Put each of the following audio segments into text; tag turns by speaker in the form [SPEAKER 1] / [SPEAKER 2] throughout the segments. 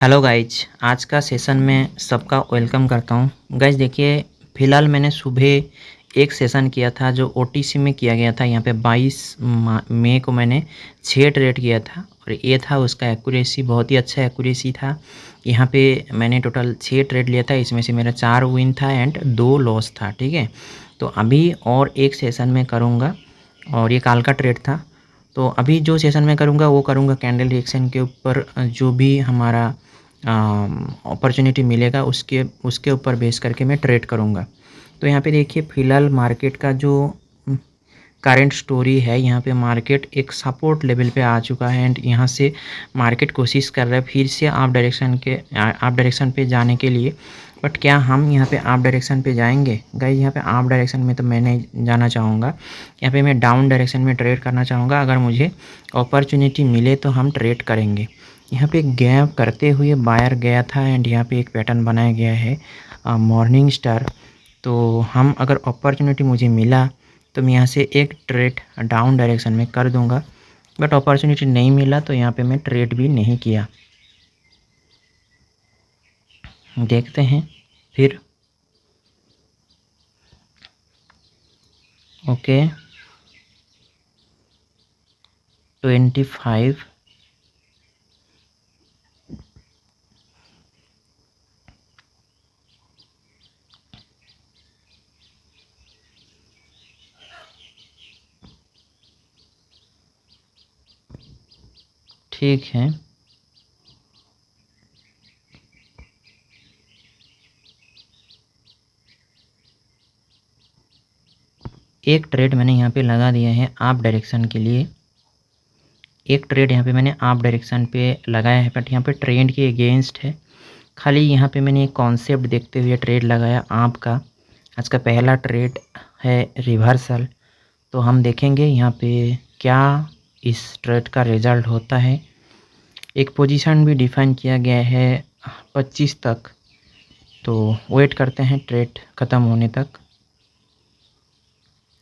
[SPEAKER 1] Hello guys, आज का session में सबका वेलकम करता हूँ। गाइज देखिए, फ़िलहाल मैंने सुबह एक सेशन किया था जो ओटीसी में किया गया था। यहाँ पे 22 मई को मैंने 6 ट्रेड किया था और ये था उसका एक्यूरेसी, बहुत ही अच्छा एक्यूरेसी था। यहाँ पे मैंने टोटल 6 ट्रेड लिया था, इसमें से मेरा 4 विन था एंड 2 लॉस था। ठीक है, तो अभी और एक सेशन में करूँगा और ये कल का ट्रेड था। तो अभी जो सेशन में करूँगा वो करूँगा कैंडल रिएक्शन के ऊपर, जो भी हमारा अपॉर्चुनिटी मिलेगा उसके उसके ऊपर बेस करके मैं ट्रेड करूँगा। तो यहाँ पे देखिए, फ़िलहाल मार्केट का जो करंट स्टोरी है, यहाँ पे मार्केट एक सपोर्ट लेवल पे आ चुका है एंड यहाँ से मार्केट कोशिश कर रहा है फिर से अप डायरेक्शन पे जाने के लिए। बट क्या हम यहाँ पे अप डायरेक्शन पे जाएंगे? गाइस, यहाँ पे अप डायरेक्शन में तो मैं नहीं जाना चाहूँगा, यहाँ पे मैं डाउन डायरेक्शन में ट्रेड करना चाहूँगा। अगर मुझे अपॉर्चुनिटी मिले तो हम ट्रेड करेंगे। यहाँ पे गैप करते हुए बायर गया था एंड यहाँ पे एक पैटर्न बनाया गया है मॉर्निंग स्टार। तो हम अगर अपॉर्चुनिटी मुझे मिला तो मैं यहाँ से एक ट्रेड डाउन डायरेक्शन में कर दूंगा, बट अपॉर्चुनिटी नहीं मिला तो यहाँ पे मैं ट्रेड भी नहीं किया। देखते हैं फिर। ओके, 25। ठीक है, एक ट्रेड मैंने यहाँ पे लगा दिया है अप डायरेक्शन के लिए। एक ट्रेड यहाँ पे मैंने अप डायरेक्शन पे लगाया है, बट यहाँ पे ट्रेंड के अगेंस्ट है। खाली यहाँ पे मैंने एक कॉन्सेप्ट देखते हुए ट्रेड लगाया आप का। आज का पहला ट्रेड है रिवर्सल, तो हम देखेंगे यहाँ पे क्या इस ट्रेड का रिज़ल्ट होता है। एक पोजीशन भी डिफाइन किया गया है 25 तक, तो वेट करते हैं ट्रेड ख़त्म होने तक।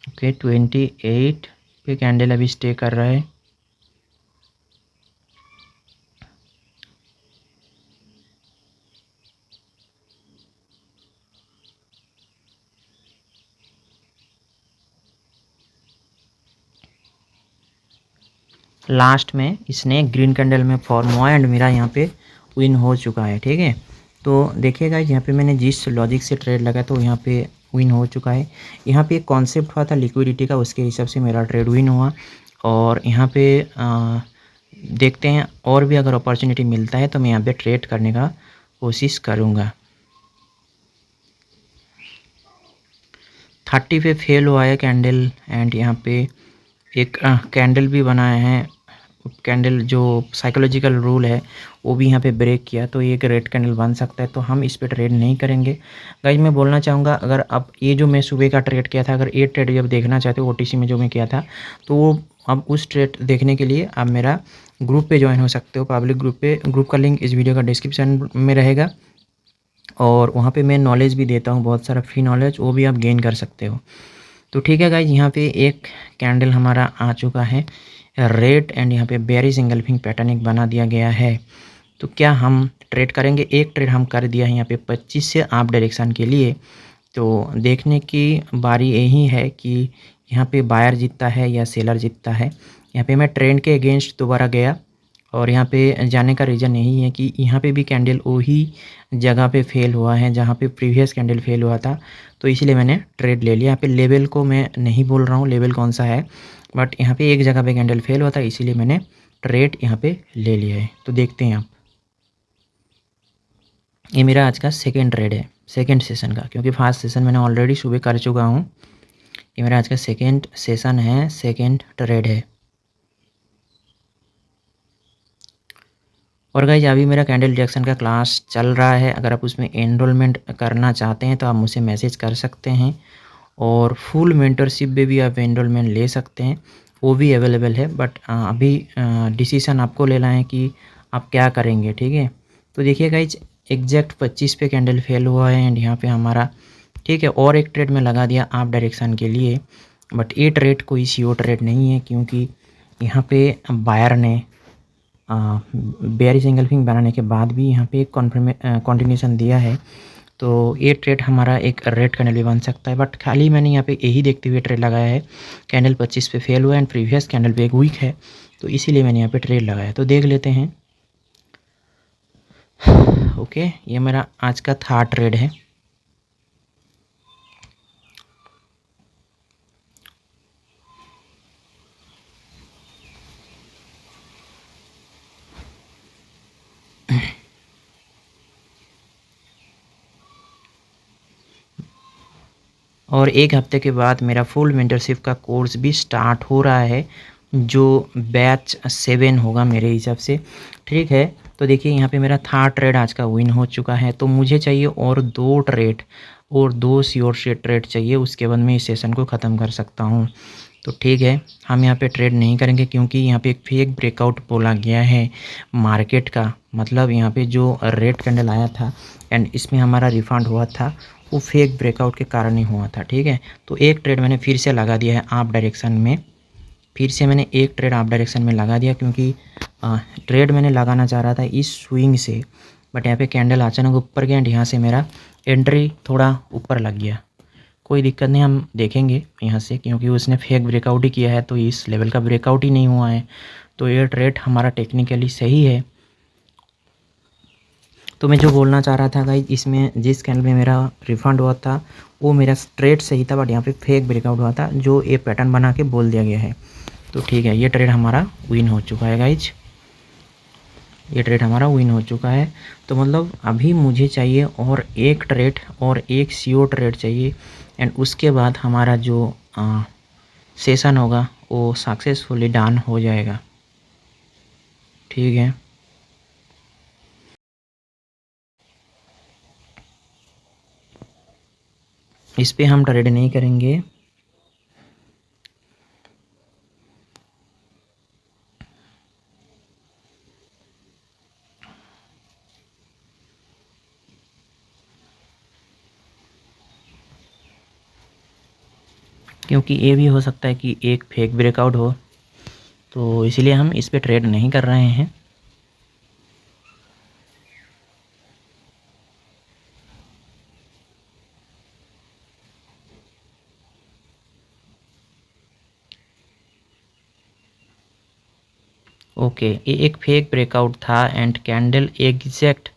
[SPEAKER 1] ओके, 28 पे कैंडल अभी स्टे कर रहा है। लास्ट में इसने ग्रीन कैंडल में फॉर्म हुआ एंड मेरा यहाँ पे विन हो चुका है। ठीक है, तो देखिएगा यहाँ पे मैंने जिस लॉजिक से ट्रेड लगा तो यहाँ पे विन हो चुका है। यहाँ पे एक कॉन्सेप्ट हुआ था लिक्विडिटी का, उसके हिसाब से मेरा ट्रेड विन हुआ। और यहाँ पे देखते हैं और भी अगर अपॉर्चुनिटी मिलता है तो मैं यहाँ पे ट्रेड करने का कोशिश करूँगा। 30 पे फेल हुआ है कैंडल एंड यहाँ पे एक कैंडल भी बनाया है। कैंडल जो साइकोलॉजिकल रूल है वो भी यहाँ पे ब्रेक किया, तो ये एक रेड कैंडल बन सकता है, तो हम इस पे ट्रेड नहीं करेंगे। गाइस, मैं बोलना चाहूँगा, अगर आप ये जो मैं सुबह का ट्रेड किया था, अगर ये ट्रेड जब देखना चाहते हो ओटीसी में जो मैं किया था, तो वो अब उस ट्रेड देखने के लिए आप मेरा ग्रुप पे ज्वाइन हो सकते हो, पब्लिक ग्रुप पे। ग्रुप का लिंक इस वीडियो का डिस्क्रिप्शन में रहेगा और वहाँ पे मैं नॉलेज भी देता हूँ, बहुत सारा फ्री नॉलेज, वो भी आप गेन कर सकते हो। तो ठीक है गाइज, यहाँ पे एक कैंडल हमारा आ चुका है रेड एंड यहाँ पे बेयरिश एंगल्फिंग पैटर्न एक बना दिया गया है। तो क्या हम ट्रेड करेंगे? एक ट्रेड हम कर दिया है यहाँ पे 25 से अप डायरेक्शन के लिए। तो देखने की बारी यही है कि यहाँ पे बायर जीतता है या सेलर जीतता है। यहाँ पे मैं ट्रेंड के अगेंस्ट दोबारा गया और यहाँ पे जाने का रीज़न यही है कि यहाँ पे भी कैंडल वही जगह पे फेल हुआ है जहाँ पे प्रीवियस कैंडल फेल हुआ था, तो इसलिए मैंने ट्रेड ले लिया। यहाँ पे लेवल को मैं नहीं बोल रहा हूँ लेवल कौन सा है, बट यहाँ पे एक जगह पे कैंडल फेल हुआ था, इसीलिए मैंने ट्रेड यहाँ पे ले लिया है। तो देखते हैं आप, ये मेरा आज का सेकेंड ट्रेड है, सेकेंड सेशन का, क्योंकि फर्स्ट सेशन मैंने ऑलरेडी सुबह कर चुका हूँ। ये मेरा आज का सेकेंड सेशन है, सेकेंड ट्रेड है। और गाइज, अभी मेरा कैंडल रिएक्शन का क्लास चल रहा है, अगर आप उसमें एनरोलमेंट करना चाहते हैं तो आप मुझे मैसेज कर सकते हैं। और फुल मेंटरशिप में भी आप एनरोलमेंट ले सकते हैं, वो भी अवेलेबल है। बट अभी डिसीज़न आपको लेना है कि आप क्या करेंगे। ठीक है, तो देखिए गाइज, एग्जैक्ट 25 पे कैंडल फेल हुआ है एंड यहाँ पे हमारा, ठीक है, और एक ट्रेड में लगा दिया आप डायरेक्शन के लिए। बट ये ट्रेड कोई सीओ ट्रेड नहीं है, क्योंकि यहाँ पे बायर ने बेयरिश एंगल्फिंग बनाने के बाद भी यहाँ पे एक कंटिन्यूएशन दिया है, तो ये ट्रेड हमारा एक रेड कैंडल भी बन सकता है। बट खाली मैंने यहाँ पे यही देखते हुए ट्रेड लगाया है। कैंडल 25 पे फेल हुआ एंड प्रीवियस कैंडल पे एक वीक है, तो इसीलिए मैंने यहाँ पे ट्रेड लगाया। तो देख लेते हैं। ओके, ये मेरा आज का थर्ड ट्रेड है। और एक हफ्ते के बाद मेरा फुल मेंटरशिप का कोर्स भी स्टार्ट हो रहा है, जो बैच 7 होगा मेरे हिसाब से। ठीक है, तो देखिए यहाँ पे मेरा थर्ड ट्रेड आज का विन हो चुका है। तो मुझे चाहिए और 2 ट्रेड और 2 श्योर ट्रेड चाहिए, उसके बाद मैं इस सेशन को ख़त्म कर सकता हूँ। तो ठीक है, हम यहाँ पे ट्रेड नहीं करेंगे क्योंकि यहाँ पे एक फेक ब्रेकआउट बोला गया है मार्केट का। मतलब यहाँ पे जो रेड कैंडल आया था एंड इसमें हमारा रिफंड हुआ था, वो फेक ब्रेकआउट के कारण ही हुआ था। ठीक है, तो एक ट्रेड मैंने फिर से लगा दिया है आप डायरेक्शन में। फिर से मैंने एक ट्रेड आप डायरेक्शन में लगा दिया क्योंकि ट्रेड मैंने लगाना चाह रहा था इस स्विंग से, बट यहाँ पे कैंडल अचानक ऊपर गया एंड यहाँ से मेरा एंट्री थोड़ा ऊपर लग गया। कोई दिक्कत नहीं, हम देखेंगे यहाँ से, क्योंकि उसने फेक ब्रेकआउट ही किया है, तो इस लेवल का ब्रेकआउट ही नहीं हुआ है। तो ये ट्रेड हमारा टेक्निकली सही है। तो मैं जो बोलना चाह रहा था गाइस, इसमें जिस कैंडल में मेरा रिफंड हुआ था वो मेरा ट्रेड सही था, बट यहाँ पे फेक ब्रेकआउट हुआ था जो ये पैटर्न बना के बोल दिया गया है। तो ठीक है, ये ट्रेड हमारा विन हो चुका है गाइज, ये ट्रेड हमारा विन हो चुका है। तो मतलब अभी मुझे चाहिए और एक ट्रेड और एक सीओ ट्रेड चाहिए एंड उसके बाद हमारा जो सेशन होगा वो सक्सेसफुली डन हो जाएगा। ठीक है, इस पे हम ट्रेड नहीं करेंगे। क्योंकि ये भी हो सकता है कि एक फेक ब्रेकआउट हो, तो इसीलिए हम इस पे ट्रेड नहीं कर रहे हैं। ओके, ये एक फेक ब्रेकआउट था एंड कैंडल एग्जैक्ट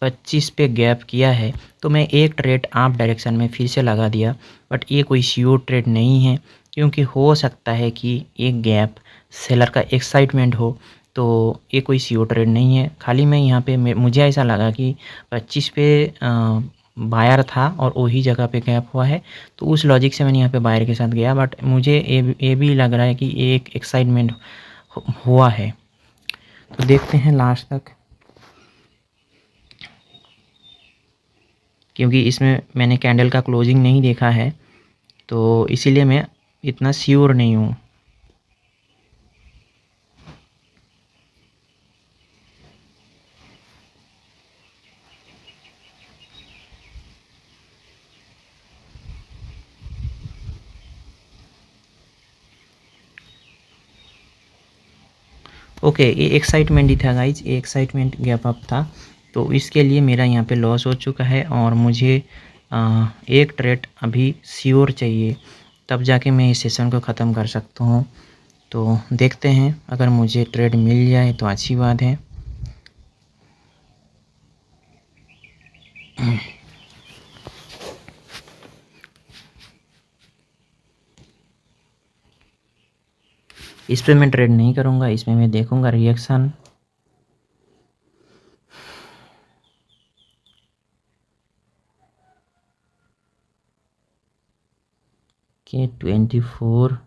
[SPEAKER 1] 25 पे गैप किया है, तो मैं एक ट्रेड आप डायरेक्शन में फिर से लगा दिया। बट ये कोई श्योर ट्रेड नहीं है, क्योंकि हो सकता है कि एक गैप सेलर का एक्साइटमेंट हो, तो ये कोई श्योर ट्रेड नहीं है। खाली मैं यहाँ पे मुझे ऐसा लगा कि 25 पे बायर था और वही जगह पे गैप हुआ है, तो उस लॉजिक से मैंने यहाँ पे बायर के साथ गया। बट मुझे ये भी लग रहा है कि एक एक्साइटमेंट हुआ है, तो देखते हैं लास्ट तक, क्योंकि इसमें मैंने कैंडल का क्लोजिंग नहीं देखा है, तो इसीलिए मैं इतना श्योर नहीं हूँ। ओके, ये एक्साइटमेंट ही था गाइज, ये एक्साइटमेंट गैप अप था, तो इसके लिए मेरा यहाँ पे लॉस हो चुका है और मुझे एक ट्रेड अभी श्योर चाहिए, तब जाके मैं इस सेशन को ख़त्म कर सकता हूँ। तो देखते हैं, अगर मुझे ट्रेड मिल जाए तो अच्छी बात है। इस पे मैं ट्रेड नहीं करूँगा, इसमें मैं देखूँगा रिएक्शन। के 24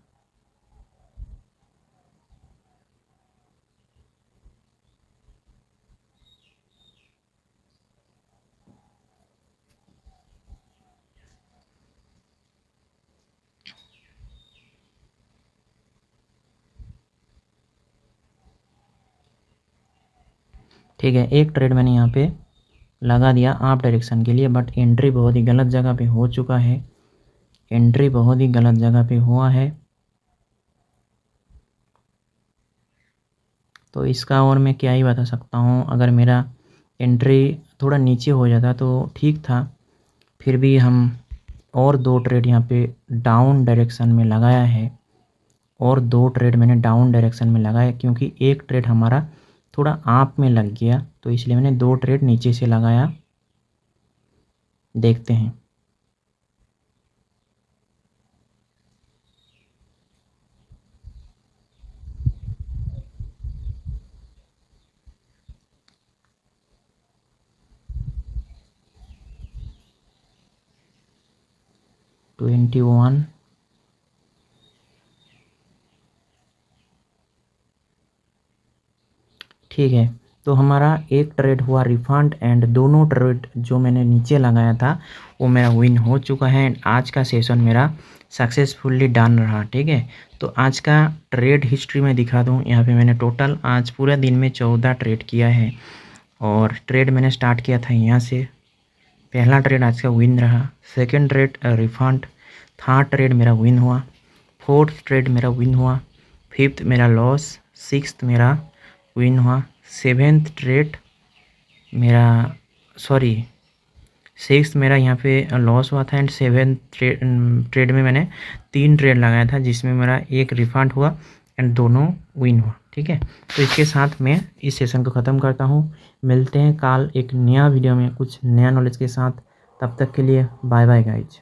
[SPEAKER 1] ठीक है, एक ट्रेड मैंने यहाँ पे लगा दिया आप डायरेक्शन के लिए, बट एंट्री बहुत ही गलत जगह पे हो चुका है, एंट्री बहुत ही गलत जगह पे हुआ है। तो इसका और मैं क्या ही बता सकता हूँ। अगर मेरा एंट्री थोड़ा नीचे हो जाता तो ठीक था, फिर भी हम और 2 ट्रेड यहाँ पे डाउन डायरेक्शन में लगाया है, और 2 ट्रेड मैंने डाउन डायरेक्शन में लगाया क्योंकि एक ट्रेड हमारा थोड़ा आप में लग गया, तो इसलिए मैंने 2 ट्रेड नीचे से लगाया। देखते हैं। ट्वेंटी वन, ठीक है। तो हमारा एक ट्रेड हुआ रिफंड, एंड दोनों ट्रेड जो मैंने नीचे लगाया था वो मेरा विन हो चुका है, एंड आज का सेशन मेरा सक्सेसफुली डन रहा। ठीक है, तो आज का ट्रेड हिस्ट्री में दिखा दूं। यहाँ पे मैंने टोटल आज पूरे दिन में 14 ट्रेड किया है, और ट्रेड मैंने स्टार्ट किया था यहाँ से। पहला ट्रेड आज का विन रहा, second trade refund, third trade मेरा विन हुआ, फोर्थ ट्रेड मेरा विन हुआ, फिफ्थ मेरा लॉस, सिक्स्थ मेरा विन हुआ, सेवेंथ ट्रेड मेरा सिक्स्थ मेरा यहाँ पे लॉस हुआ था, एंड सेवेंथ ट्रेड में मैंने 3 ट्रेड लगाया था जिसमें मेरा एक रिफंड हुआ एंड दोनों विन हुआ। ठीक है, तो इसके साथ मैं इस सेशन को ख़त्म करता हूँ। मिलते हैं कल एक नया वीडियो में कुछ नया नॉलेज के साथ। तब तक के लिए बाय बाय गाइज।